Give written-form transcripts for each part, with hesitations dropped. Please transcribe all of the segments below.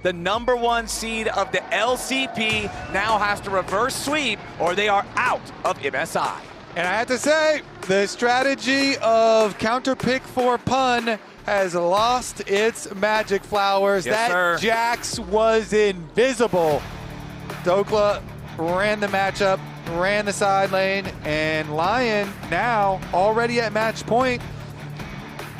The #1 seed of the LCP now has to reverse sweep or they are out of MSI. And I have to say, the strategy of counter pick for Pun has lost its magic flowers. Yes, that sir. Jax was invisible. Dhokla ran the matchup, ran the side lane, and LYON now already at match point.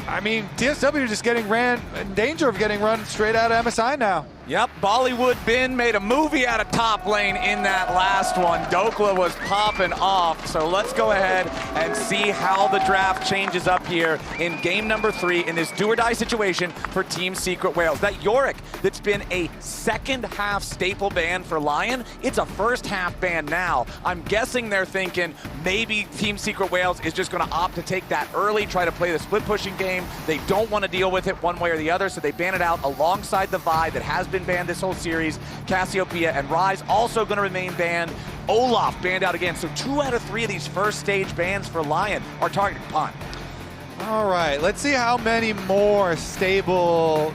I mean, TSW just getting ran, in danger of getting run straight out of MSI now. Yep, Bollywood Ben made a movie out of top lane in that last one. Dhokla was popping off, so let's go ahead and see how the draft changes up here in game number 3 in this do-or-die situation for Team Secret Whales. That Yorick that's been a second half staple ban for LYON, it's a first half ban now. I'm guessing they're thinking maybe Team Secret Whales is just gonna opt to take that early, try to play the split pushing game. They don't want to deal with it one way or the other, so they ban it out alongside the Vi that has been banned this whole series. Cassiopeia and Ryze also going to remain banned. Olaf banned out again. So 2 out of 3 of these first stage bans for LYON are targeting Pun. All right, let's see how many more stable,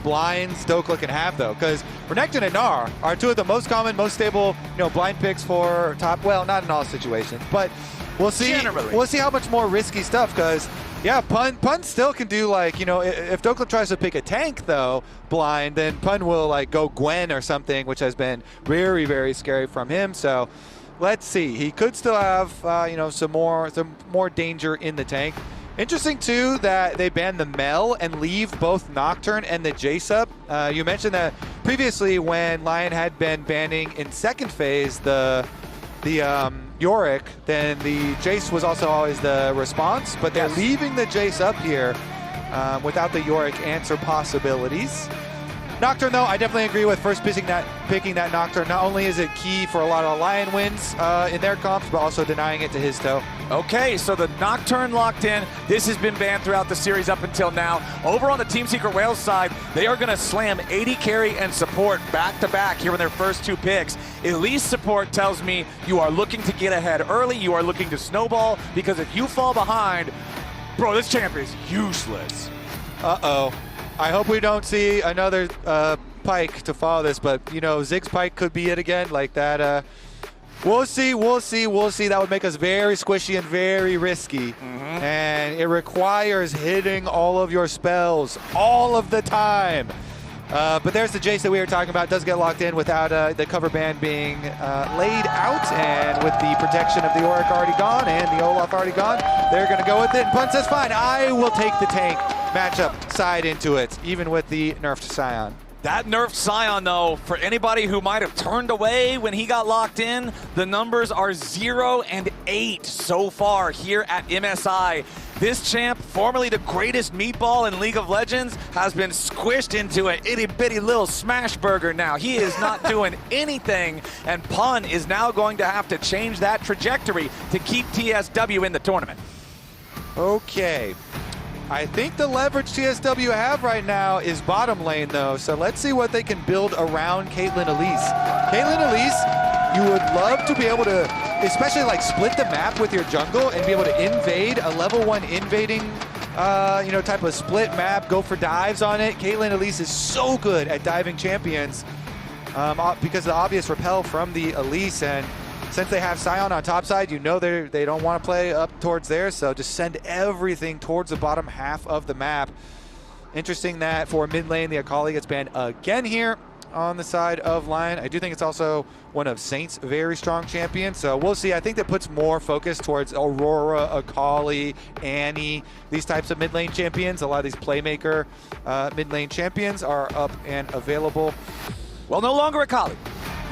blinds Dhokla can have, though, because Renekton and Gnar are 2 of the most common, most stable, blind picks for top. Well, not in all situations, but we'll see. Generally. We'll see how much more risky stuff, because yeah, Pun still can do if Dhokla tries to pick a tank though, blind, then Pun will go Gwen or something, which has been very, very scary from him. So let's see. He could still have some more danger in the tank. Interesting too that they banned the Mel and leave both Nocturne and the Jayce up. You mentioned that previously when LYON had been banning in second phase the Yorick, then the Jayce was also always the response, but they're leaving the Jayce up here without the Yorick answer possibilities. Nocturne, though, I definitely agree with first picking that Nocturne. Not only is it key for a lot of LYON wins in their comps, but also denying it to Hizto. Okay, so the Nocturne locked in. This has been banned throughout the series up until now. Over on the Team Secret Whales side, they are going to slam 80 carry and support back-to-back here in their first 2 picks. Elise support tells me you are looking to get ahead early, you are looking to snowball, because if you fall behind, bro, this champion is useless. Uh-oh. I hope we don't see another Pike to follow this, but, Ziggs Pike could be it again, like that. We'll see. That would make us very squishy and very risky. And it requires hitting all of your spells all of the time. But there's the Jayce that we were talking about. Does get locked in without the cover band being laid out, and with the protection of the Yorick already gone and the Olaf already gone, they're going to go with it. And Pun says, fine, I will take the tank matchup side into it, even with the nerfed Sion. That nerfed Sion, though, for anybody who might have turned away when he got locked in, the numbers are 0 and 8 so far here at MSI. This champ, formerly the greatest meatball in League of Legends, has been squished into an itty-bitty little smash burger now. He is not doing anything, and Pun is now going to have to change that trajectory to keep TSW in the tournament. Okay. I think the leverage TSW have right now is bottom lane, though, so let's see what they can build around Caitlyn Elise. Caitlyn Elise, you would love to be able to, especially split the map with your jungle and be able to invade a level 1 invading, type of split map, go for dives on it. Caitlyn Elise is so good at diving champions because of the obvious repel from the Elise, and since they have Sion on top side, they don't want to play up towards there, so just send everything towards the bottom half of the map. Interesting that for mid lane, the Akali gets banned again here on the side of LYON. I do think it's also one of Saint's very strong champions, so we'll see. I think that puts more focus towards Aurora, Akali, Annie, these types of mid lane champions. A lot of these playmaker mid lane champions are up and available. Well, no longer Akali.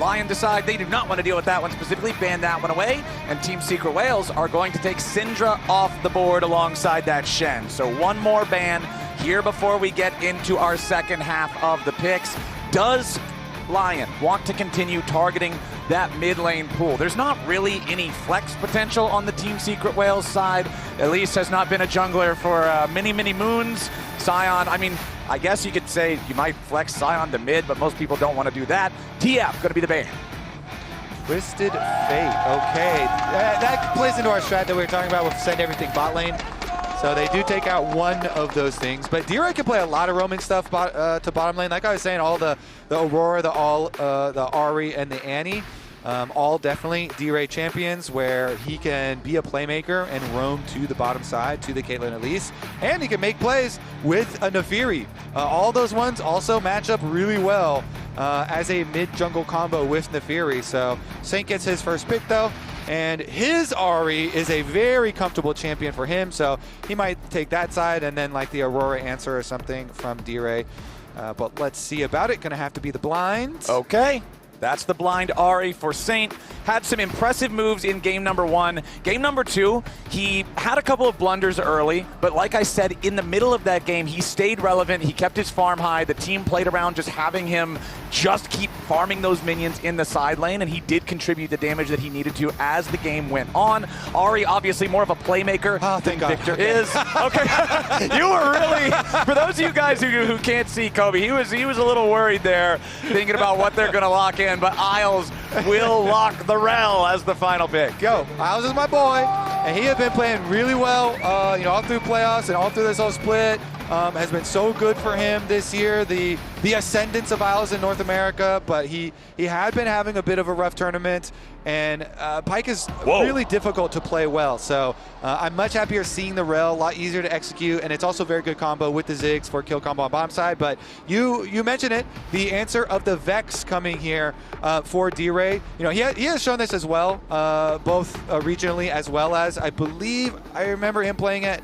LYON decide they do not want to deal with that one specifically, ban that one away, and Team Secret Whales are going to take Syndra off the board alongside that Shen. So one more ban here before we get into our second half of the picks. Does LYON want to continue targeting that mid lane pool? There's not really any flex potential on the Team Secret Whales side. Elise has not been a jungler for many, many moons. Sion, I guess you could say you might flex Sion to mid, but most people don't want to do that. TF going to be the ban. Twisted Fate. Okay, that plays into our strat that we were talking about with send everything bot lane. So they do take out one of those things. But D-Ray can play a lot of roaming stuff to bottom lane. Like I was saying, all the Aurora, the Ahri, and the Annie, all definitely D-Ray champions where he can be a playmaker and roam to the bottom side, to the Caitlyn Elise. And he can make plays with a Naafiri. All those ones also match up really well as a mid-jungle combo with Naafiri. So Saint gets his first pick though. And his Ahri is a very comfortable champion for him, so he might take that side and then like the Aurora answer or something from D-Ray. But let's see about it. Gonna have to be the blinds. Okay. That's the blind Ahri for Saint. Had some impressive moves in game number 1. Game number 2, he had a couple of blunders early, but like I said, in the middle of that game, he stayed relevant. He kept his farm high. The team played around just having him just keep farming those minions in the side lane, and he did contribute the damage that he needed to as the game went on. Ahri, obviously more of a playmaker than Victor is. Okay, you were really, for those of you guys who can't see Kobe, he was a little worried there, thinking about what they're gonna lock in, but Isles will lock the Rell as the final pick. Yo, Isles is my boy, and he has been playing really well, all through playoffs and all through this whole split. Has been so good for him this year, the ascendance of Isles in North America, but he had been having a bit of a rough tournament, and Pyke is really difficult to play well. So I'm much happier seeing the Rell, a lot easier to execute, and it's also a very good combo with the Ziggs for kill combo on bottom side. But you mentioned it, the answer of the Vex coming here for D-Ray. He has shown this as well, both regionally as well as, I believe, I remember him playing it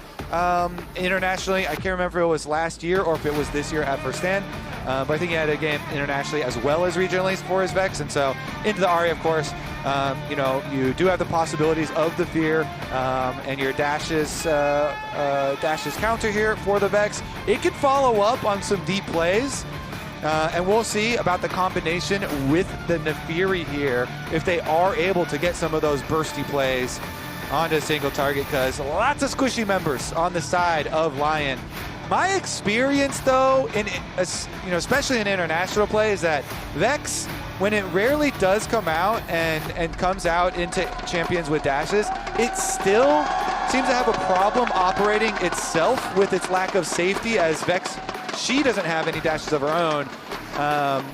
internationally. I can't remember if it was last year or if it was this year at First Stand. But I think he had a game internationally as well as regionally for his Vex. And so into the Ahri, of course, you do have the possibilities of the Fear and your dashes counter here for the Vex. It can follow up on some deep plays. And we'll see about the combination with the Naafiri here, if they are able to get some of those bursty plays onto a single target, because lots of squishy members on the side of LYON. My experience, though, especially in international play, is that Vex, when it rarely does come out and comes out into champions with dashes, it still seems to have a problem operating itself with its lack of safety, as Vex, she doesn't have any dashes of her own.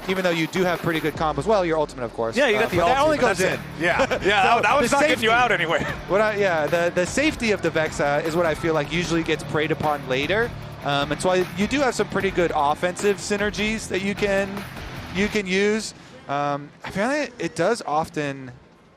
Even though you do have pretty good combos. Well, your ultimate, of course. Yeah, you got the ultimate. That only goes in. Yeah, so that was not getting you out anyway. The safety of the Vex is what I feel like usually gets preyed upon later. And so you do have some pretty good offensive synergies that you can use. Apparently, it does often,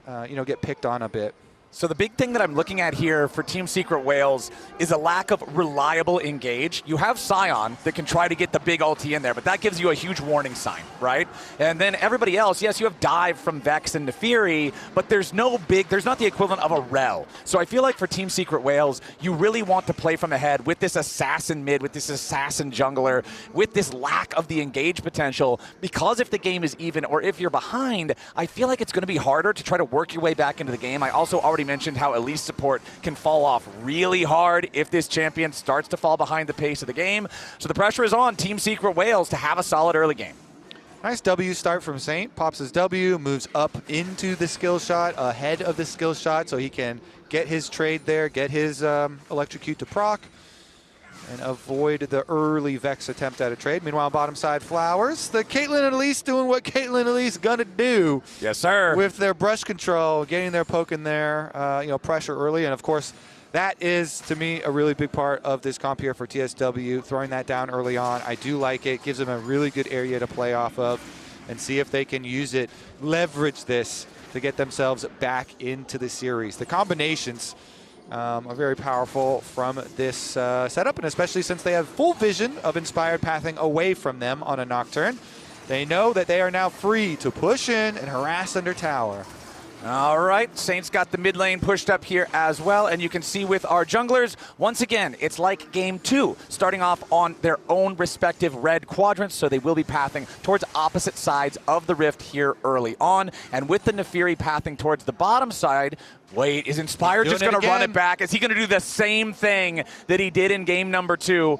get picked on a bit. So the big thing that I'm looking at here for Team Secret Whales is a lack of reliable engage. You have Sion that can try to get the big ulti in there, but that gives you a huge warning sign, right? And then everybody else, yes, you have dive from Vex and Naafiri, but there's not the equivalent of a Rell. So I feel like for Team Secret Whales, you really want to play from ahead with this assassin mid, with this assassin jungler, with this lack of the engage potential, because if the game is even or if you're behind, I feel like it's going to be harder to try to work your way back into the game. I also already mentioned how Elise support can fall off really hard if this champion starts to fall behind the pace of the game. So the pressure is on Team Secret Whales to have a solid early game. Nice W start from Saint. Pops his W, moves up into the skill shot, ahead of the skill shot, so he can get his trade there, get his electrocute to proc, and avoid the early Vex attempt at a trade. Meanwhile, bottom side Flowers. The Caitlyn and Elise doing what Caitlyn and Elise gonna do. Yes, sir. With their brush control, getting their poke in there, pressure early. And of course, that is, to me, a really big part of this comp here for TSW, throwing that down early on. I do like it. Gives them a really good area to play off of and see if they can use it, leverage this to get themselves back into the series. The combinations are very powerful from this setup, and especially since they have full vision of inspired pathing away from them on a Nocturne. They know that they are now free to push in and harass under tower. All right, Saints got the mid lane pushed up here as well, and you can see with our junglers, once again, it's like game 2, starting off on their own respective red quadrants, so they will be pathing towards opposite sides of the rift here early on, and with the Naafiri pathing towards the bottom side, wait, is Inspired just going to run it back? Is he going to do the same thing that he did in game number 2?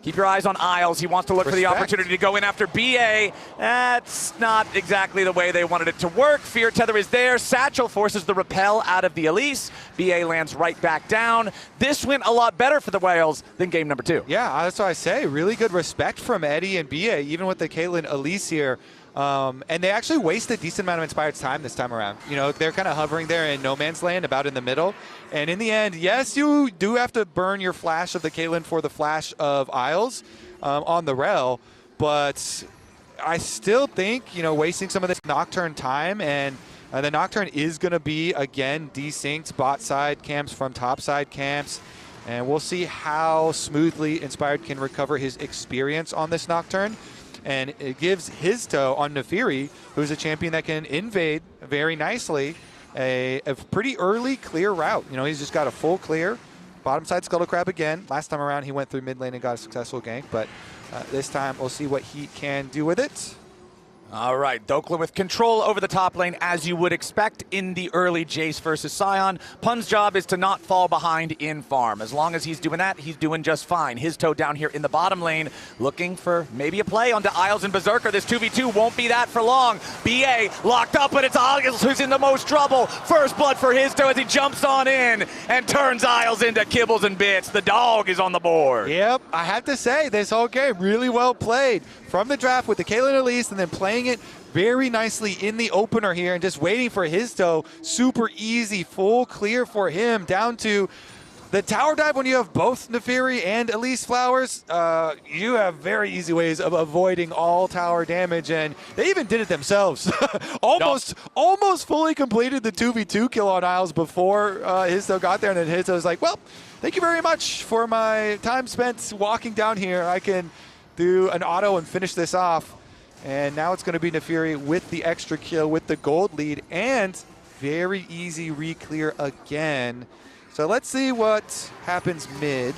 Keep your eyes on Isles. He wants to look for the opportunity to go in after BA. That's not exactly the way they wanted it to work. Fear Tether is there. Satchel forces the repel out of the Elise. BA lands right back down. This went a lot better for the Whales than game number 2. Yeah, that's what I say. Really good respect from Eddie and BA, even with the Caitlyn Elise here. And they actually wasted a decent amount of Inspired's time this time around. You know, they're kind of hovering there in no man's land, about in the middle. And in the end, yes, you do have to burn your flash of the Caitlyn for the flash of Isles on the Rell, but I still think, you know, wasting some of this Nocturne time, and the Nocturne is going to be, again, desynced bot side camps from top side camps. And we'll see how smoothly Inspired can recover his experience on this Nocturne. And it gives Hizto on Naafiri, who's a champion that can invade very nicely, a pretty early clear route. You know, he's just got a full clear. Bottom side Scuttle Crab again. Last time around, he went through mid lane and got a successful gank, but this time we'll see what he can do with it. All right, Dhokla with control over the top lane, as you would expect in the early Jayce versus Sion. Pun's job is to not fall behind in farm. As long as he's doing that, he's doing just fine. Hizto down here in the bottom lane, looking for maybe a play onto Isles and Berserker. This 2v2 won't be that for long. BA locked up, but it's Isles who's in the most trouble. First blood for Hizto as he jumps on in and turns Isles into kibbles and bits. The dog is on the board. Yep, I have to say, this whole game really well played. From the draft with the Caitlyn Elise and then playing it very nicely in the opener here and just waiting for Hizto. Super easy, full clear for him down to the tower dive. When you have both Naafiri and Elise flowers, you have very easy ways of avoiding all tower damage, and they even did it themselves. almost fully completed the 2v2 kill on Isles before Hizto got there, and then Hizto was like, well, thank you very much for my time spent walking down here. I can do an auto and finish this off. And now it's going to be Naafiri with the extra kill with the gold lead and very easy re-clear again. So let's see what happens mid.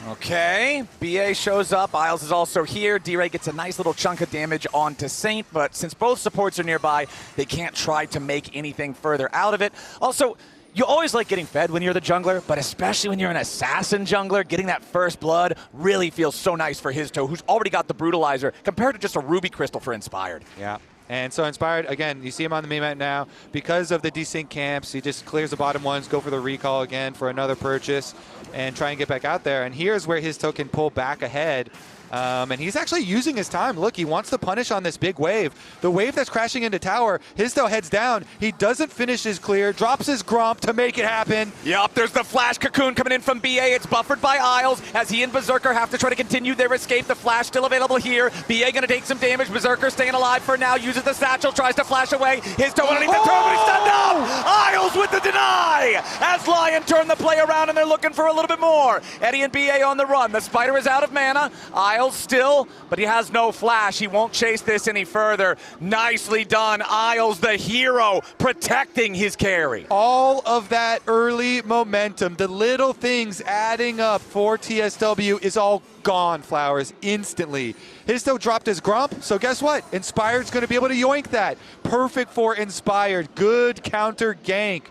Okay, BA shows up. Isles is also here. D-Ray gets a nice little chunk of damage onto Saint, but since both supports are nearby, they can't try to make anything further out of it. Also, you always like getting fed when you're the jungler, but especially when you're an assassin jungler, getting that first blood really feels so nice for Hizto, who's already got the Brutalizer, compared to just a Ruby Crystal for Inspired. Yeah, and so Inspired, again, you see him on the meme now. Because of the desync camps, he just clears the bottom ones, go for the recall again for another purchase, and try and get back out there. And here's where Hizto can pull back ahead. And he's actually using his time. Look, he wants to punish on this big wave. The wave that's crashing into tower, Hizto heads down. He doesn't finish his clear, drops his Gromp to make it happen. Yup, there's the flash cocoon coming in from BA. It's buffered by Isles as he and Berserker have to try to continue their escape. The flash still available here. BA gonna take some damage. Berserker staying alive for now, uses the satchel, tries to flash away. Hizto underneath the turret, but he's stunned up! Isles with the deny! As LYON turn the play around and they're looking for a little bit more. Eddie and BA on the run. The spider is out of mana. Isles still, but he has no flash. He won't chase this any further. Nicely done. Isles, the hero, protecting his carry. All of that early momentum, the little things adding up for TSW is all gone, Flowers, instantly. Hizto dropped his Gromp, so guess what? Inspired's going to be able to yoink that. Perfect for Inspired. Good counter gank.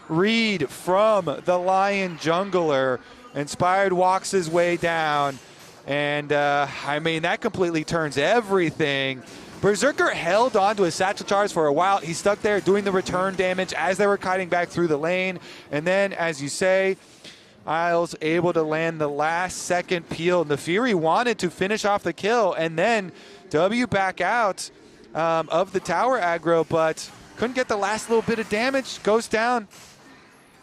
Read from the LYON jungler. Inspired walks his way down. And, I mean, that completely turns everything. Berserker held on to his satchel charge for a while. He stuck there doing the return damage as they were kiting back through the lane. And then, as you say, Isles able to land the last second peel. Naafiri wanted to finish off the kill and then W back out of the tower aggro, but couldn't get the last little bit of damage. Goes down.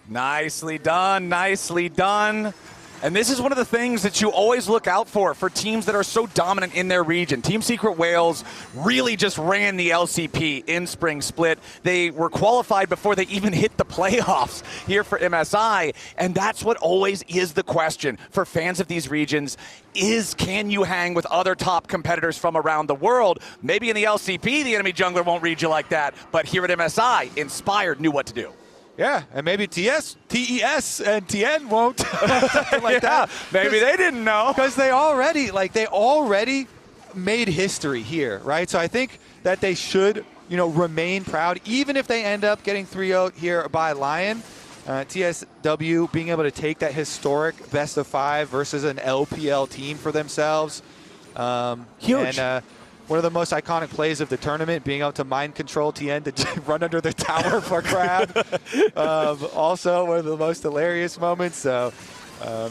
Nicely done, nicely done. And this is one of the things that you always look out for teams that are so dominant in their region. Team Secret Wales really just ran the LCP in Spring Split. They were qualified before they even hit the playoffs here for MSI, and that's what always is the question for fans of these regions is, can you hang with other top competitors from around the world? Maybe in the LCP, the enemy jungler won't read you like that, but here at MSI, Inspired knew what to do. Yeah, and maybe TES and TN won't. Something like that. Maybe they didn't know. Because they already made history here, right? So I think that they should, remain proud, even if they end up getting 3-0 here by LYON. TSW being able to take that historic best of 5 versus an LPL team for themselves. Huge. And one of the most iconic plays of the tournament, being able to mind control TN to run under the tower for grab. Also one of the most hilarious moments. So,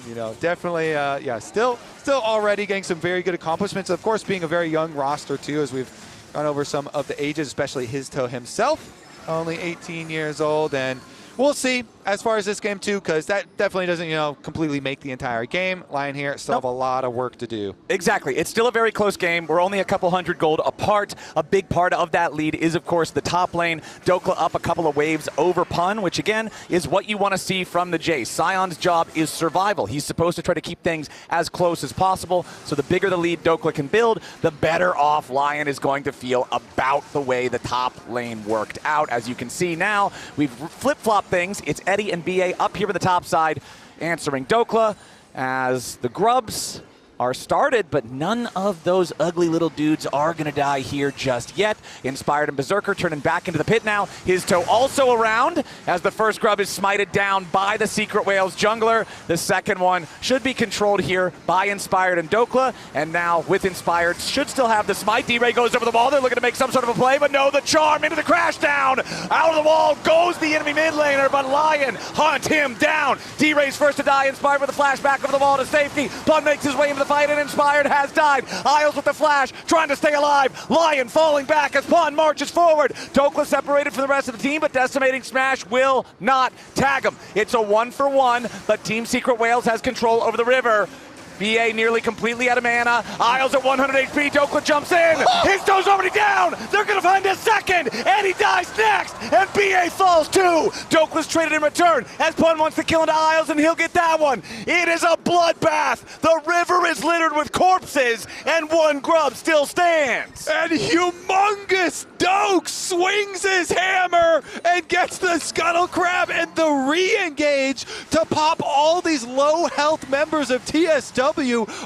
you know, definitely, yeah, still already getting some very good accomplishments. Of course, being a very young roster too, as we've gone over some of the ages, especially Hizto himself, only 18 years old. And we'll see as far as this game too, because that definitely doesn't, you know, completely make the entire game. LYON here still have a lot of work to do. Exactly. It's still a very close game. We're only a couple hundred gold apart. A big part of that lead is, of course, the top lane. Dhokla up a couple of waves over Pun, which, again, is what you want to see from the Jayce. Sion's job is survival. He's supposed to try to keep things as close as possible, so the bigger the lead Dhokla can build, the better off LYON is going to feel about the way the top lane worked out. As you can see now, we've flip-flopped things. It's Eddie and BA up here with the top side answering Dhokla as the grubs are started, but none of those ugly little dudes are going to die here just yet. Inspired and Berserker turning back into the pit now. Hizto also around as the first grub is smited down by the Secret Whales jungler. The second one should be controlled here by Inspired and Dhokla, and now with Inspired should still have the smite. D-Ray goes over the wall. They're looking to make some sort of a play, but no, the charm into the crash down. Out of the wall goes the enemy mid laner, but LYON hunt him down. D-Ray's first to die. Inspired with a flash back over the wall to safety. Pun makes his way into the fight, and Inspired has died. Isles with the flash, trying to stay alive. LYON falling back as Pun marches forward. Dhokla separated from the rest of the team, but Decimating Smash will not tag him. It's a 1-for-1, but Team Secret Whales has control over the river. BA nearly completely out of mana. Isles at 100 HP. Dhokla jumps in. Hizto's already down. They're going to find a second. And he dies next. And BA falls too. Dhokla's traded in return as Pun wants to kill into Isles, and he'll get that one. It is a bloodbath. The river is littered with corpses, and one grub still stands. And humongous Doke swings his hammer and gets the Scuttle Crab and the re-engage to pop all these low health members of TSW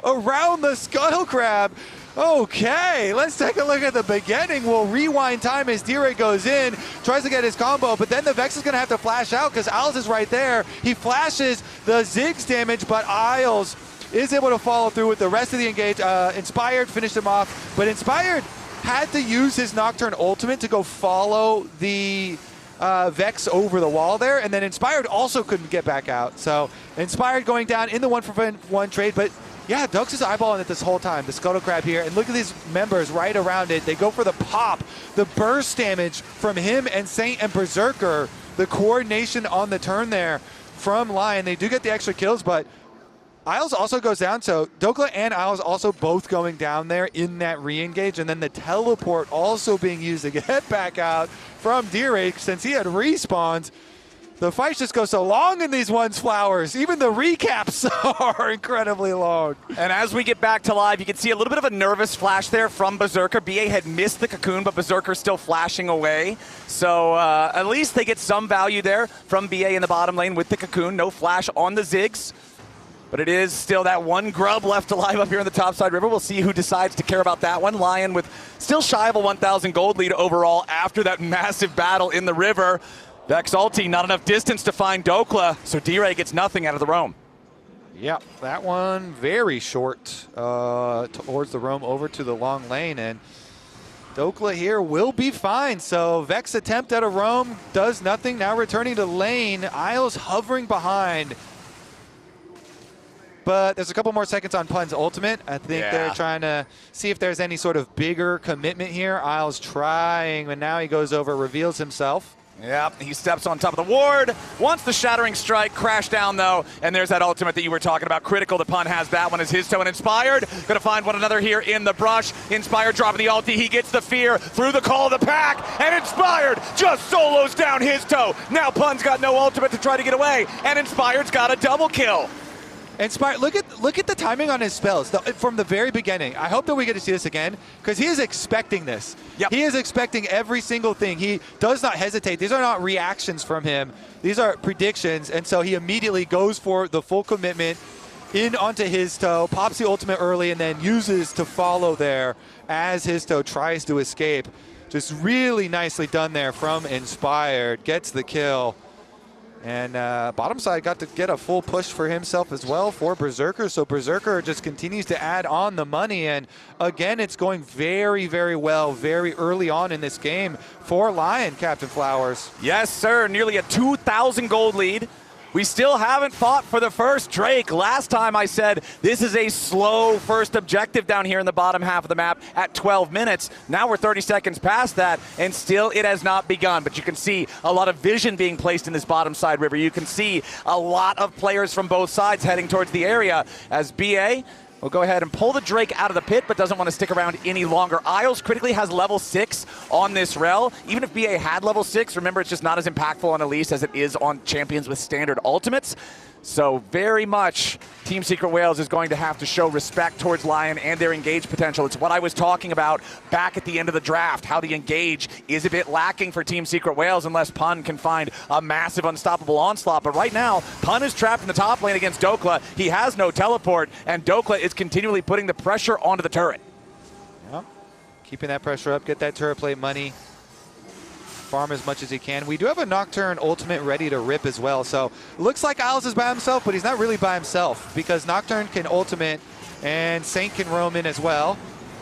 around the Scuttle Crab. Okay, let's take a look at the beginning. We'll rewind time as D-Ray goes in, tries to get his combo, but then the Vex is going to have to flash out because Isles is right there. He flashes the Ziggs damage, but Isles is able to follow through with the rest of the engage. Inspired finished him off, but Inspired had to use his Nocturne ultimate to go follow the Vex over the wall there, and then Inspired also couldn't get back out. So Inspired going down in the 1-for-1 trade, but yeah, Dokes is eyeballing it this whole time, the Scuttle Crab here, and look at these members right around it. They go for the pop, the burst damage from him and Saint and Berserker, the coordination on the turn there from LYON. They do get the extra kills, but Isles also goes down, so Dhokla and Isles also both going down there in that re-engage, and then the teleport also being used to get back out from D-Ray since he had respawns. The fights just go so long in these ones flowers. Even the recaps are incredibly long. And as we get back to live, you can see a little bit of a nervous flash there from Berserker. BA had missed the cocoon, but Berserker's still flashing away. So at least they get some value there from BA in the bottom lane with the cocoon. No flash on the Ziggs. But it is still that one grub left alive up here in the topside river. We'll see who decides to care about that one. LYON with still shy of a 1,000 gold lead overall after that massive battle in the river. Vex ulti, not enough distance to find Dhokla, so D-Ray gets nothing out of the roam. Yeah, that one very short towards the roam over to the long lane, and Dhokla here will be fine. So Vex attempt at a roam does nothing. Now returning to lane, Isles hovering behind. But there's a couple more seconds on Pun's ultimate. I think they're trying to see if there's any sort of bigger commitment here. Isles trying, but now he goes over, reveals himself. Yep, he steps on top of the ward, wants the Shattering Strike, crash down though, and there's that ultimate that you were talking about. Critical, the Pun has that one as Hizto and Inspired. Gonna find one another here in the brush. Inspired dropping the ulti, he gets the fear through the call of the pack, and Inspired just solos down Hizto. Now Pun's got no ultimate to try to get away, and Inspired's got a double kill. Inspired, look at the timing on his spells from the very beginning. I hope that we get to see this again because he is expecting this. Yep. He is expecting every single thing. He does not hesitate. These are not reactions from him. These are predictions, and so he immediately goes for the full commitment in onto Hizto, pops the ultimate early, and then uses to follow there as Hizto tries to escape. Just really nicely done there from Inspired. Gets the kill. And bottom side got to get a full push for himself as well for Berserker. So Berserker just continues to add on the money. And again, it's going very, very well very early on in this game for LYON, Captain Flowers. Yes, sir. Nearly a 2,000 gold lead. We still haven't fought for the first Drake. Last time I said this is a slow first objective down here in the bottom half of the map at 12 minutes. Now we're 30 seconds past that, and still it has not begun. But you can see a lot of vision being placed in this bottom side river. You can see a lot of players from both sides heading towards the area as BA will go ahead and pull the Drake out of the pit, but doesn't want to stick around any longer. Isles critically has level 6 on this Rell. Even if BA had level 6, remember it's just not as impactful on Elise as it is on champions with standard ultimates. So very much Team Secret Whales is going to have to show respect towards LYON and their engage potential. It's what I was talking about back at the end of the draft, how the engage is a bit lacking for Team Secret Whales unless Pun can find a massive unstoppable onslaught. But right now, Pun is trapped in the top lane against Dhokla. He has no teleport, and Dhokla is continually putting the pressure onto the turret. Yep. Keeping that pressure up, get that turret plate money. Farm as much as he can. We do have a Nocturne ultimate ready to rip as well. So looks like Isles is by himself, but he's not really by himself because Nocturne can ultimate and Saint can roam in as well.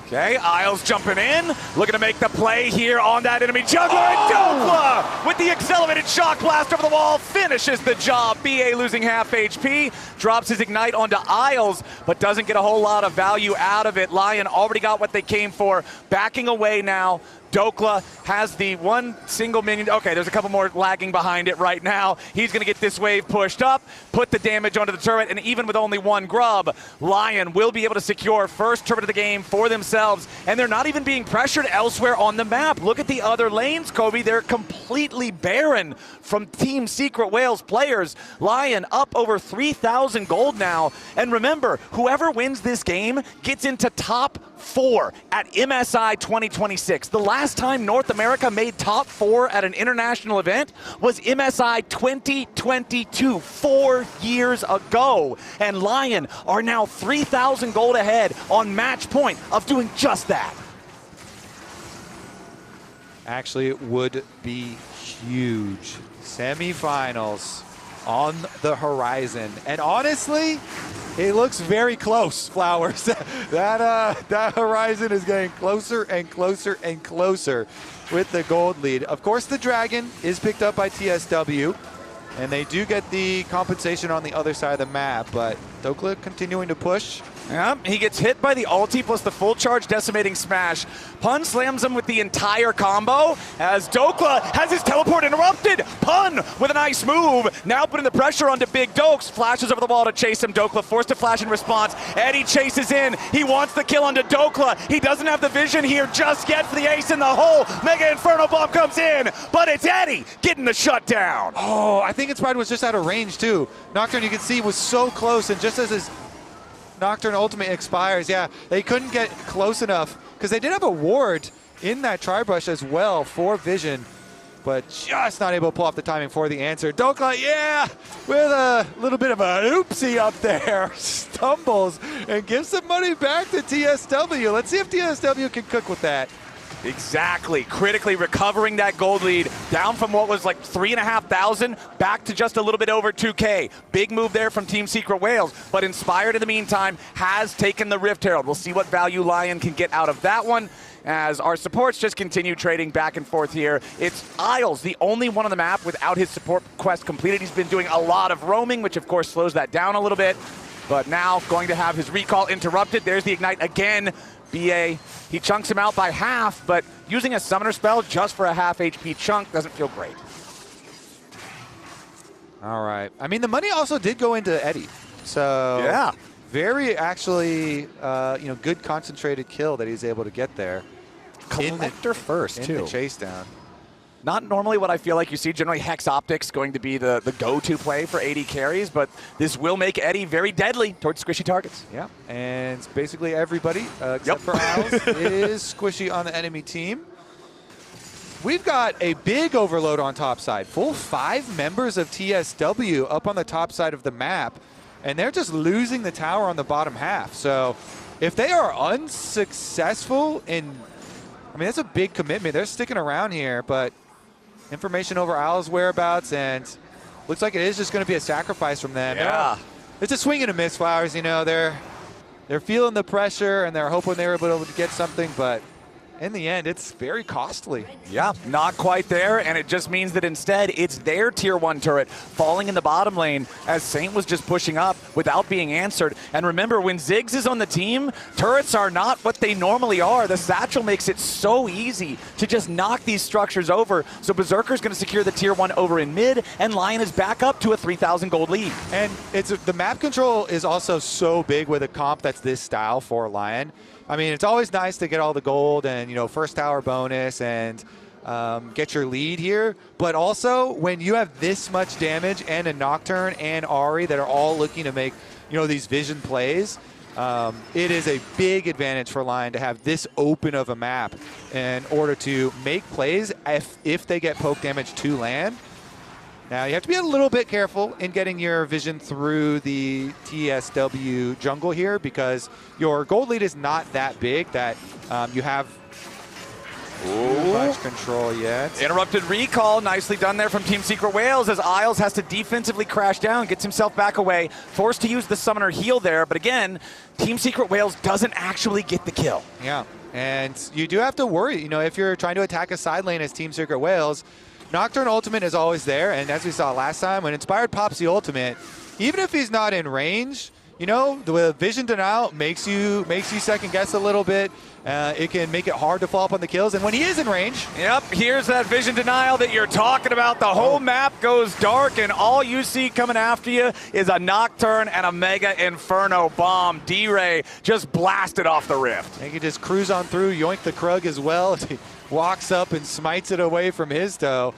Okay, Isles jumping in, looking to make the play here on that enemy juggler, and Dhokla with the accelerated shock blast over the wall finishes the job. BA losing half HP, drops his ignite onto Isles, but doesn't get a whole lot of value out of it. LYON already got what they came for, backing away now. Dhokla has the one single minion. Okay, there's a couple more lagging behind it right now. He's going to get this wave pushed up, put the damage onto the turret, and even with only one grub, LYON will be able to secure first turret of the game for themselves, and they're not even being pressured elsewhere on the map. Look at the other lanes, Kobe. They're completely barren from Team Secret Whales players. LYON up over 3,000 gold now, and remember, whoever wins this game gets into top 4 at MSI 2026. The last time North America made top 4 at an international event was MSI 2022, 4 years ago. And LYON are now 3,000 gold ahead on match point of doing just that. Actually, it would be huge. Semifinals on the horizon. And honestly, it looks very close, Flowers. that horizon is getting closer and closer and closer with the gold lead. Of course, the Dragon is picked up by TSW, and they do get the compensation on the other side of the map, but Dhokla continuing to push. Yeah, he gets hit by the ulti plus the full charge decimating smash. Pun slams him with the entire combo as Dhokla has his teleport interrupted. Pun with a nice move, now putting the pressure onto Big Dokes, flashes over the wall to chase him. Dhokla forced to flash in response. Eddie chases in, he wants the kill onto Dhokla. He doesn't have the vision here just yet for the ace in the hole. Mega Inferno Bomb comes in, but it's Eddie getting the shutdown. Oh, I think Inspired was just out of range too. Nocturne, you can see, was so close, and just as his Nocturne ultimate expires, yeah, they couldn't get close enough because they did have a ward in that tri-brush as well for vision, but just not able to pull off the timing for the answer. Dhokla, yeah, with a little bit of an oopsie up there, stumbles and gives some money back to TSW. Let's see if TSW can cook with that. Exactly, critically recovering that gold lead down from what was like 3,500 back to just a little bit over 2K. Big move there from Team Secret Whales, but Inspired in the meantime has taken the Rift Herald. We'll see what value LYON can get out of that one as our supports just continue trading back and forth here. It's Isles, the only one on the map without his support quest completed. He's been doing a lot of roaming, which of course slows that down a little bit, but now going to have his recall interrupted. There's the Ignite again. BA, he chunks him out by half, but using a summoner spell just for a half HP chunk doesn't feel great. All right. I mean, the money also did go into Eddie. So yeah, very actually, good concentrated kill that he's able to get there. Collector first, too. In the chase down. Not normally what I feel like you see. Generally, Hex Optics going to be the go-to play for AD carries, but this will make Eddie very deadly towards squishy targets. Yeah, and basically everybody, except for Isles, is squishy on the enemy team. We've got a big overload on top side. Full 5 members of TSW up on the top side of the map, and they're just losing the tower on the bottom half. So if they are unsuccessful in, I mean, that's a big commitment. They're sticking around here, but information over Isles' whereabouts, and looks like it is just going to be a sacrifice from them. Yeah. It's a swing and a miss, Flowers. You know, they're feeling the pressure and they're hoping they're able to get something, but in the end, it's very costly. Yeah, not quite there, and it just means that instead it's their tier 1 turret falling in the bottom lane as Saint was just pushing up without being answered. And remember, when Ziggs is on the team, turrets are not what they normally are. The satchel makes it so easy to just knock these structures over. So Berserker's going to secure the tier 1 over in mid, and LYON is back up to a 3,000 gold lead. And the map control is also so big with a comp that's this style for LYON. I mean, it's always nice to get all the gold and, you know, first tower bonus and get your lead here. But also, when you have this much damage and a Nocturne and Ahri that are all looking to make, you know, these vision plays, it is a big advantage for LYON to have this open of a map in order to make plays if they get poke damage to land. Now, you have to be a little bit careful in getting your vision through the TSW jungle here because your gold lead is not that big that you have too much control yet. Interrupted recall, nicely done there from Team Secret Whales as Isles has to defensively crash down, gets himself back away, forced to use the summoner heal there, but again, Team Secret Whales doesn't actually get the kill. Yeah, and you do have to worry, you know, if you're trying to attack a side lane as Team Secret Whales, Nocturne ultimate is always there, and as we saw last time, when Inspired pops the ultimate, even if he's not in range, you know, the vision denial makes you second guess a little bit. It can make it hard to follow up on the kills, and when he is in range. Yep, here's that vision denial that you're talking about. The whole map goes dark, and all you see coming after you is a Nocturne and a Mega Inferno bomb. D-Ray just blasted off the rift. They can just cruise on through, yoink the Krug as well. He walks up and smites it away from Hizto.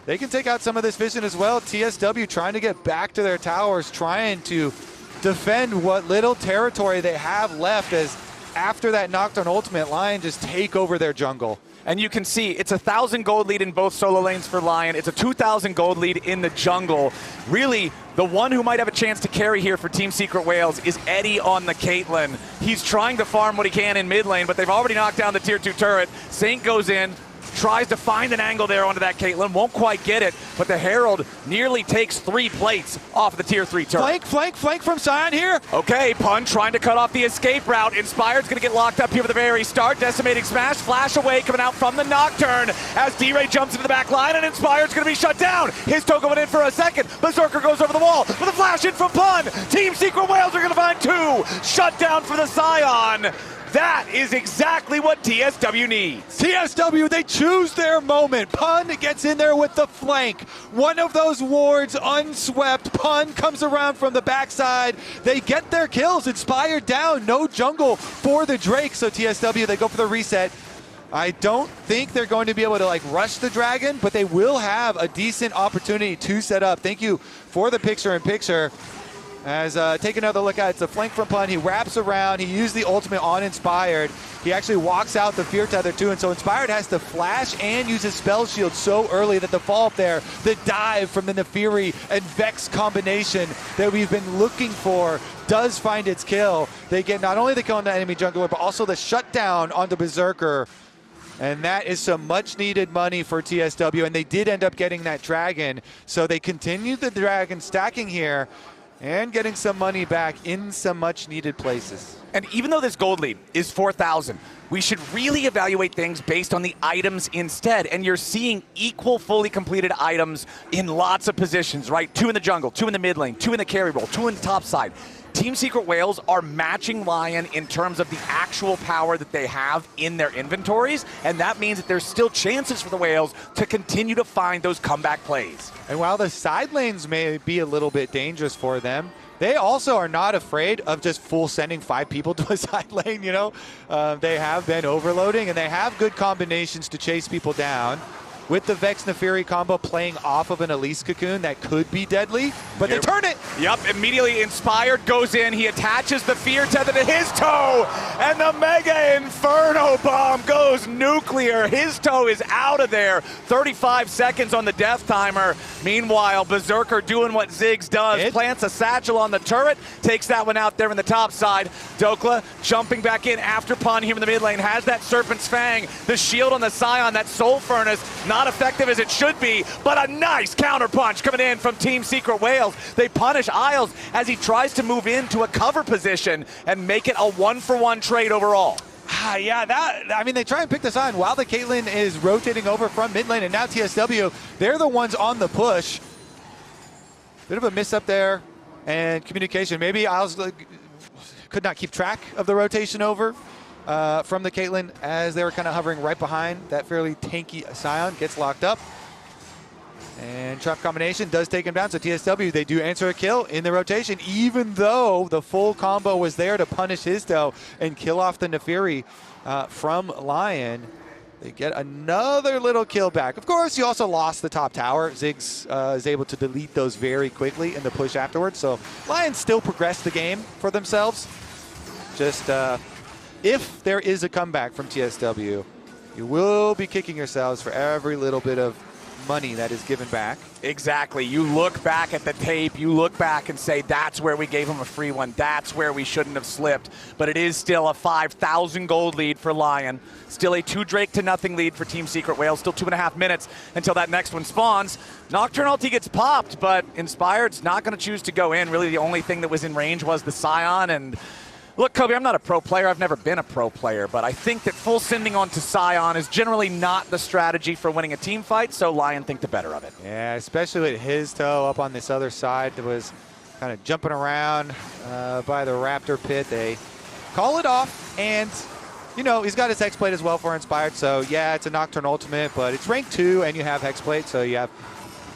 They can take out some of this vision as well. TSW trying to get back to their towers, trying to defend what little territory they have left as after that Nocturne ultimate, LYON just take over their jungle. And you can see it's 1,000 gold lead in both solo lanes for LYON. It's a 2,000 gold lead in the jungle. Really, the one who might have a chance to carry here for Team Secret Whales is Eddie on the Caitlyn. He's trying to farm what he can in mid lane, but they've already knocked down the tier 2 turret. Saint goes in, tries to find an angle there onto that Caitlyn, won't quite get it, but the Herald nearly takes 3 plates off the tier 3 turret. Flank from Sion here. Okay, Pun trying to cut off the escape route. Inspired's gonna get locked up here at the very start. Decimating smash, flash away coming out from the Nocturne as D-Ray jumps into the back line and Inspired's gonna be shut down. Hizto going in for a second. Berserker goes over the wall with a flash in from Pun. Team Secret Whales are gonna find 2. Shut down for the Sion. That is exactly what TSW needs. TSW, they choose their moment. Pun gets in there with the flank. One of those wards unswept. Pun comes around from the backside. They get their kills. Inspired down. No jungle for the Drake. So TSW, they go for the reset. I don't think they're going to be able to like rush the dragon, but they will have a decent opportunity to set up. Thank you for the picture-in-picture. As take another look at it. It's a flank from Pun. He wraps around. He used the ultimate on Inspired. He actually walks out the Fear Tether too, and so Inspired has to flash and use his spell shield so early that the follow-up there, the dive from the Naafiri and Vex combination that we've been looking for does find its kill. They get not only the kill on the enemy jungler, but also the shutdown on the Berserker. And that is some much-needed money for TSW, and they did end up getting that dragon. So they continued the dragon stacking here, and getting some money back in some much-needed places. And even though this gold lead is 4,000, we should really evaluate things based on the items instead. And you're seeing equal fully completed items in lots of positions, right? 2 in the jungle, 2 in the mid lane, 2 in the carry role, 2 in the top side. Team Secret Whales are matching LYON in terms of the actual power that they have in their inventories, and that means that there's still chances for the Whales to continue to find those comeback plays. And while the side lanes may be a little bit dangerous for them, they also are not afraid of just full sending 5 people to a side lane, you know? They have been overloading, and they have good combinations to chase people down. With the Vex Naafiri combo playing off of an Elise cocoon that could be deadly, but they turn it. Yep, immediately Inspired goes in. He attaches the Fear Tether to his toe, and the Mega Inferno bomb goes nuclear. His toe is out of there. 35 seconds on the death timer. Meanwhile, Berserker doing what Ziggs does. Plants a satchel on the turret, takes that one out there in the top side. Dhokla jumping back in after Pun here in the mid lane, has that Serpent's Fang, the shield on the Sion, that Soul Furnace, not not effective as it should be, but a nice counter punch coming in from Team Secret Whales. They punish Isles as he tries to move into a cover position and make it a 1-for-1 trade overall. Yeah, I mean, they try and pick this on while the Caitlyn is rotating over from mid lane, and now TSW, they're the ones on the push. Bit of a miss up there, and communication. Maybe Isles could not keep track of the rotation over from the Caitlyn as they were kind of hovering right behind that fairly tanky Sion. Gets locked up. And trap combination does take him down, so TSW, they do answer a kill in the rotation, even though the full combo was there to punish Hizto and kill off the Naafiri from LYON. They get another little kill back. Of course, you also lost the top tower. Ziggs is able to delete those very quickly in the push afterwards, so LYON still progressed the game for themselves. Just if there is a comeback from TSW, you will be kicking yourselves for every little bit of money that is given back. Exactly. You look back at the tape, you look back and say, that's where we gave him a free one. That's where we shouldn't have slipped. But it is still a 5,000 gold lead for LYON. Still a 2 Drake to nothing lead for Team Secret Whales. Still 2.5 minutes until that next one spawns. Nocturne ulti gets popped, but Inspired's not going to choose to go in. Really, the only thing that was in range was the Sion. And look, Kobe, I'm not a pro player. I've never been a pro player, but I think that full sending onto Sion is generally not the strategy for winning a team fight, so LYON think the better of it. Yeah, especially with Hizto up on this other side that was kind of jumping around by the Raptor pit. They call it off, and, you know, he's got his Hexblade as well for Inspired, so yeah, it's a Nocturne ultimate, but it's rank 2, and you have Hexblade, so you have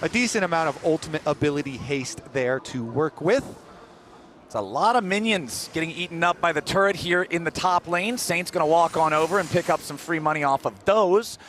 a decent amount of ultimate ability haste there to work with. A lot of minions getting eaten up by the turret here in the top lane. Saint's going to walk on over and pick up some free money off of those.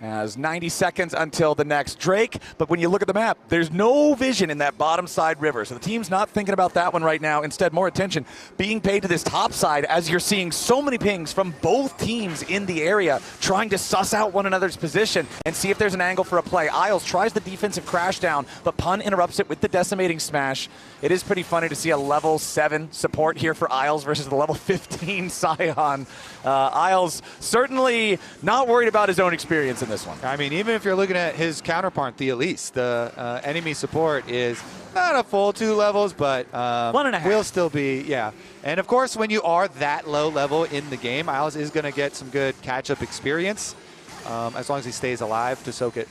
As 90 seconds until the next Drake. But when you look at the map, there's no vision in that bottom side river. So the team's not thinking about that one right now. Instead, more attention being paid to this top side as you're seeing so many pings from both teams in the area trying to suss out one another's position and see if there's an angle for a play. Isles tries the defensive crash down, but Pun interrupts it with the decimating smash. It is pretty funny to see a level 7 support here for Isles versus the level 15 Sion. Isles certainly not worried about his own experience in this one. I mean, even if you're looking at his counterpart, the Elise, the enemy support is not a full 2 levels, but 1.5 will still be, yeah. And of course, when you are that low level in the game, Isles is going to get some good catch-up experience. As long as he stays alive to soak it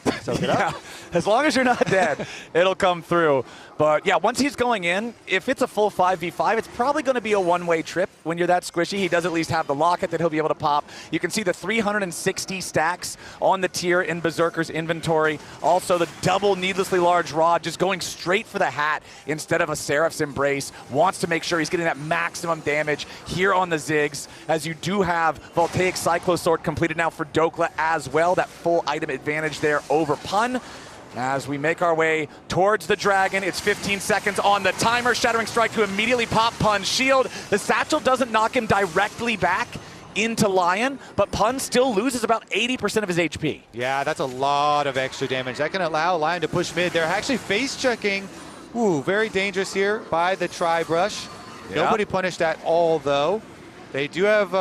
up. As long as you're not dead, it'll come through. But yeah, once he's going in, if it's a full 5v5, it's probably going to be a one-way trip when you're that squishy. He does at least have the locket that he'll be able to pop. You can see the 360 stacks on the tier in Berserker's inventory. Also the double needlessly large rod, just going straight for the hat instead of a Seraph's Embrace. Wants to make sure he's getting that maximum damage here on the Ziggs, as you do have Voltaic Cyclosword completed now for Dhokla as well. That full item advantage there over Pun. As we make our way towards the dragon, it's 15 seconds on the timer. Shattering Strike to immediately pop Pun's shield. The satchel doesn't knock him directly back into LYON, but Pun still loses about 80% of his HP. Yeah, that's a lot of extra damage. That can allow LYON to push mid. They're actually face checking. Ooh, very dangerous here by the Tri-Brush. Yeah. Nobody punished at all, though. They do have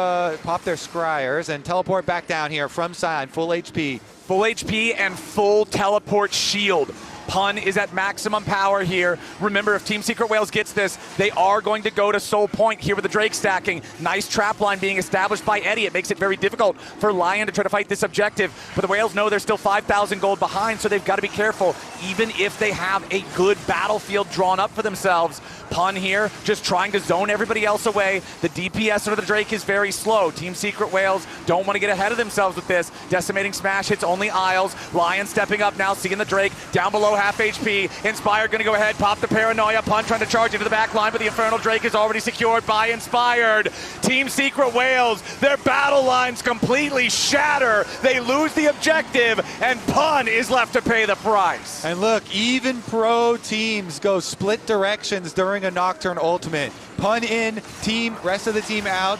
pop their scryers and teleport back down here from Sion, full HP. Full HP and full teleport shield. Pun is at maximum power here. Remember, if Team Secret Whales gets this, they are going to go to Soul Point here with the Drake stacking. Nice trap line being established by Eddie. It makes it very difficult for LYON to try to fight this objective. But the Whales know they're still 5,000 gold behind, so they've got to be careful. Even if they have a good battlefield drawn up for themselves, Pun here just trying to zone everybody else away. The DPS under the Drake is very slow. Team Secret Whales don't want to get ahead of themselves with this. Decimating smash hits only Isles. LYON stepping up now, seeing the Drake down below half HP. Inspired going to go ahead, pop the paranoia. Pun trying to charge into the back line, but the Infernal Drake is already secured by Inspired. Team Secret Whales, their battle lines completely shatter. They lose the objective, and Pun is left to pay the price. And look, even pro teams go split directions during a Nocturne ultimate. Pun in, team, rest of the team out.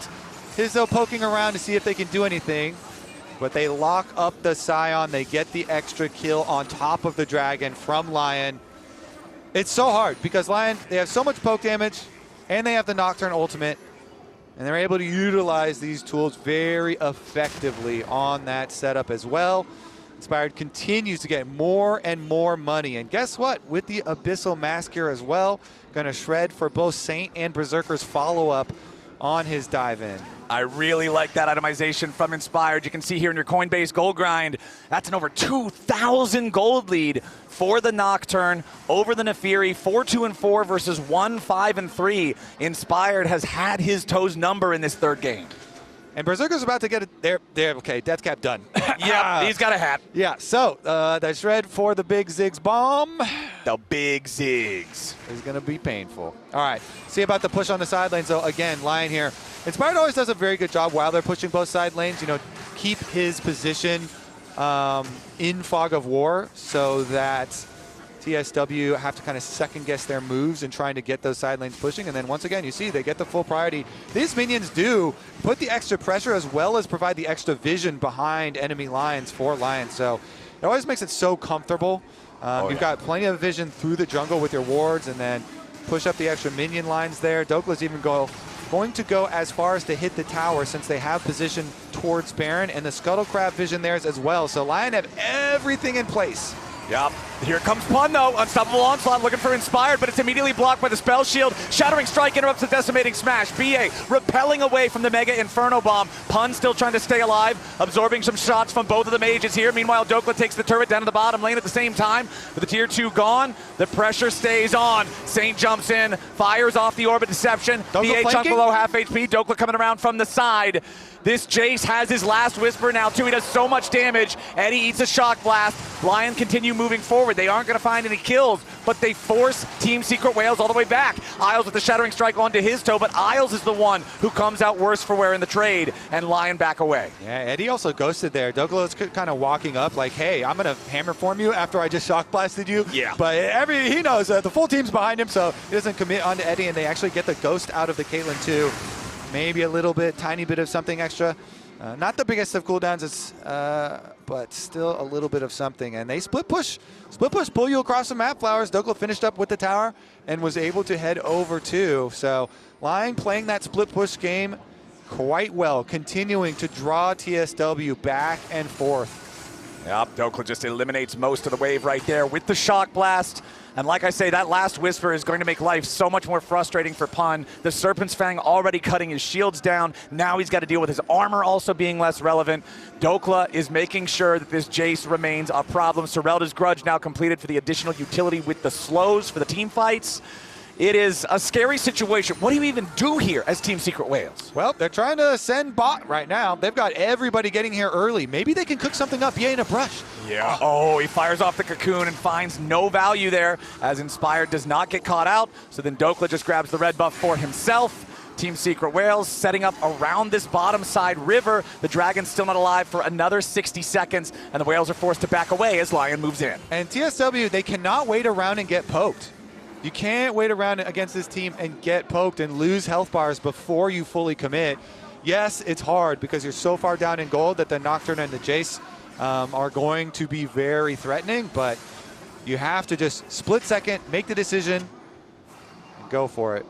Hizto poking around to see if they can do anything. But they lock up the Sion. They get the extra kill on top of the dragon from LYON. It's so hard because LYON, they have so much poke damage and they have the Nocturne ultimate. And they're able to utilize these tools very effectively on that setup as well. Inspired continues to get more and more money. And guess what? With the Abyssal Mask here as well, gonna shred for both Saint and Berserker's follow-up on his dive in. I really like that itemization from Inspired. You can see here in your Coinbase gold grind, that's an over 2,000 gold lead for the Nocturne over the Naafiri. 4-2-4 versus 1-5-3. Inspired has had his toes number in this third game. And Berserker's about to get it. There. Okay, death cap done. Yeah, he's got a hat. Yeah, so the shred for the big Ziggs bomb. The big Ziggs. Is going to be painful. All right, see about the push on the side lanes. So again, LYON here. Inspired always does a very good job while they're pushing both side lanes. You know, keep his position in fog of war so that TSW have to kind of second guess their moves and trying to get those side lanes pushing. And then once again, you see they get the full priority. These minions do put the extra pressure as well as provide the extra vision behind enemy lines for LYON. So it always makes it so comfortable. You've got plenty of vision through the jungle with your wards and then push up the extra minion lines there. Dhokla's even going to go as far as to hit the tower since they have position towards Baron, and the Scuttle Crab vision there as well. So LYON have everything in place. Yep. Here comes Pun, though. Unstoppable Onslaught looking for Inspired, but it's immediately blocked by the Spell Shield. Shattering Strike interrupts the Decimating Smash. BA repelling away from the Mega Inferno Bomb. Pun still trying to stay alive, absorbing some shots from both of the mages here. Meanwhile, Dhokla takes the turret down to the bottom lane at the same time. With the tier 2 gone, the pressure stays on. Saint jumps in, fires off the Orbit Deception. BA chunk below half HP. Dhokla coming around from the side. This Jayce has his last Whisper now, too. He does so much damage. Eddie eats a Shock Blast. LYON continue moving forward. They aren't going to find any kills, but they force Team Secret Whales all the way back. Isles with the Shattering Strike onto Hizto, but Isles is the one who comes out worse for wear in the trade, and LYON back away. Yeah, Eddie also ghosted there. Dhokla was kind of walking up like, hey, I'm going to hammer form you after I just Shock Blasted you. Yeah. But he knows the full team's behind him, so he doesn't commit onto Eddie, and they actually get the ghost out of the Caitlyn, too. Maybe a little bit, tiny bit of something extra. Not the biggest of cooldowns, but still a little bit of something. And they split push, pull you across the map, Flowers. Dhokla finished up with the tower and was able to head over too. So LYON playing that split push game quite well, continuing to draw TSW back and forth. Yep, Dhokla just eliminates most of the wave right there with the Shock Blast. And like I say, that last Whisper is going to make life so much more frustrating for Pun. The Serpent's Fang already cutting his shields down. Now he's got to deal with his armor also being less relevant. Dhokla is making sure that this Jayce remains a problem. Sorelda's Grudge now completed for the additional utility with the slows for the team fights. It is a scary situation. What do you even do here as Team Secret Whales? Well, they're trying to send bot right now. They've got everybody getting here early. Maybe they can cook something up. Yeah, in a brush. Yeah. Oh, he fires off the cocoon and finds no value there as Inspired does not get caught out. So then Dhokla just grabs the red buff for himself. Team Secret Whales setting up around this bottom side river. The Dragon's still not alive for another 60 seconds, and the Whales are forced to back away as LYON moves in. And TSW, they cannot wait around and get poked. You can't wait around against this team and get poked and lose health bars before you fully commit. Yes, it's hard because you're so far down in gold that the Nocturne and the Jayce are going to be very threatening, but you have to just split second, make the decision, and go for it.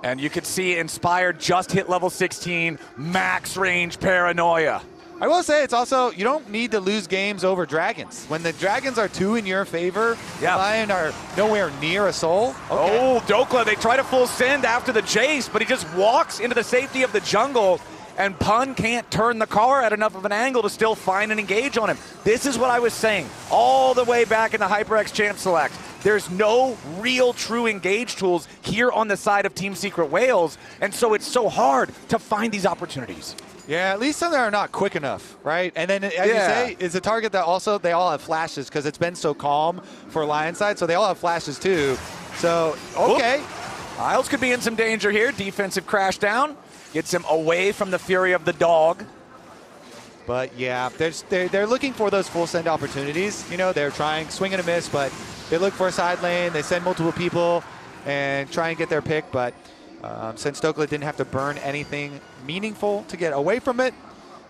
And you can see Inspired just hit level 16, max range paranoia. I will say it's also, you don't need to lose games over dragons. When the dragons are 2 in your favor, LYON are nowhere near a soul. Okay. Oh, Dhokla, they try to full send after the Jayce, but he just walks into the safety of the jungle, and Pun can't turn the car at enough of an angle to still find and engage on him. This is what I was saying all the way back in the HyperX Champ Select. There's no real true engage tools here on the side of Team Secret Whales, and so it's so hard to find these opportunities. Yeah, at least some that are not quick enough, right? And then, as you say, it's a target that also, they all have flashes because it's been so calm for LYON side, so they all have flashes too. So, okay. Isles could be in some danger here. Defensive crash down. Gets him away from the fury of the dog. But yeah, they're looking for those full send opportunities. You know, they're trying, swing and a miss, but they look for a side lane. They send multiple people and try and get their pick, but since Dhokla didn't have to burn anything meaningful to get away from it,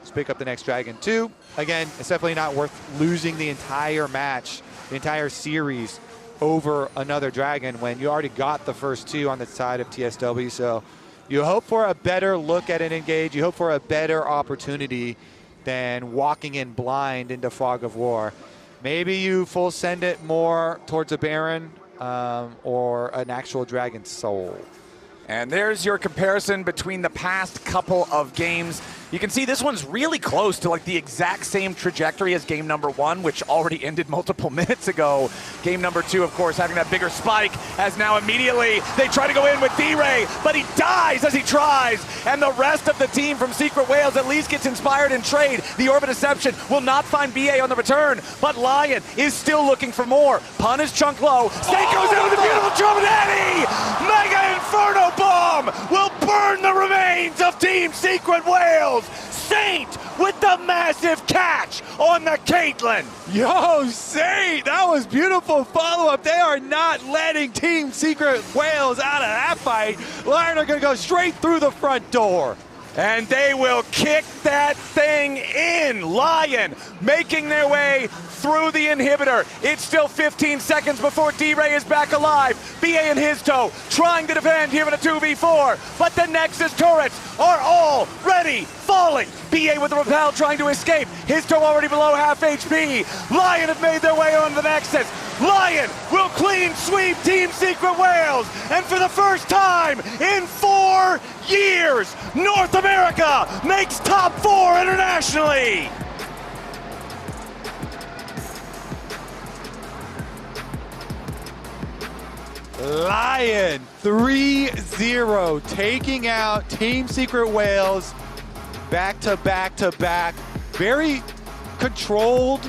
let's pick up the next dragon too. Again, it's definitely not worth losing the entire match, the entire series over another dragon when you already got the first 2 on the side of TSW. So you hope for a better look at an engage. You hope for a better opportunity than walking in blind into Fog of War. Maybe you full send it more towards a Baron or an actual Dragon Soul. And there's your comparison between the past couple of games. You can see this one's really close to like the exact same trajectory as game number 1, which already ended multiple minutes ago. Game number 2, of course, having that bigger spike, as now immediately they try to go in with D-Ray, but he dies as he tries. And the rest of the team from Secret Wales at least gets inspired in trade. The Orbit Deception will not find BA on the return, but LYON is still looking for more. Pun is chunk low. Snake goes in with a beautiful drum and Eddie! Mega Inferno Bomb will burn the remains of Team Secret Wales. Saint with the massive catch on the Caitlyn. Yo, Saint, that was beautiful follow-up. They are not letting Team Secret Wales out of that fight. LYON are going to go straight through the front door. And they will kick that thing in. LYON making their way through the inhibitor. It's still 15 seconds before D-Ray is back alive. BA and Hizto trying to defend here in a 2v4, but the Nexus turrets are already falling. BA with the repel trying to escape. Hizto already below half HP. LYON have made their way on the Nexus. LYON will clean sweep Team Secret Wales, and for the first time in 4 years, North America makes top 4 internationally. LYON 3-0, taking out Team Secret Wales back to back to back. Very controlled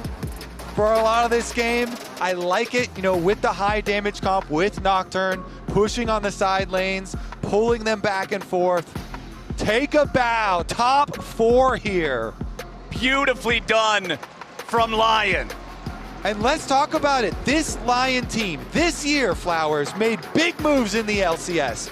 for a lot of this game. I like it, you know, with the high damage comp, with Nocturne, pushing on the side lanes, pulling them back and forth. Take a bow, top 4 here. Beautifully done from LYON. And let's talk about it. This LYON team, this year, Flowers, made big moves in the LCS.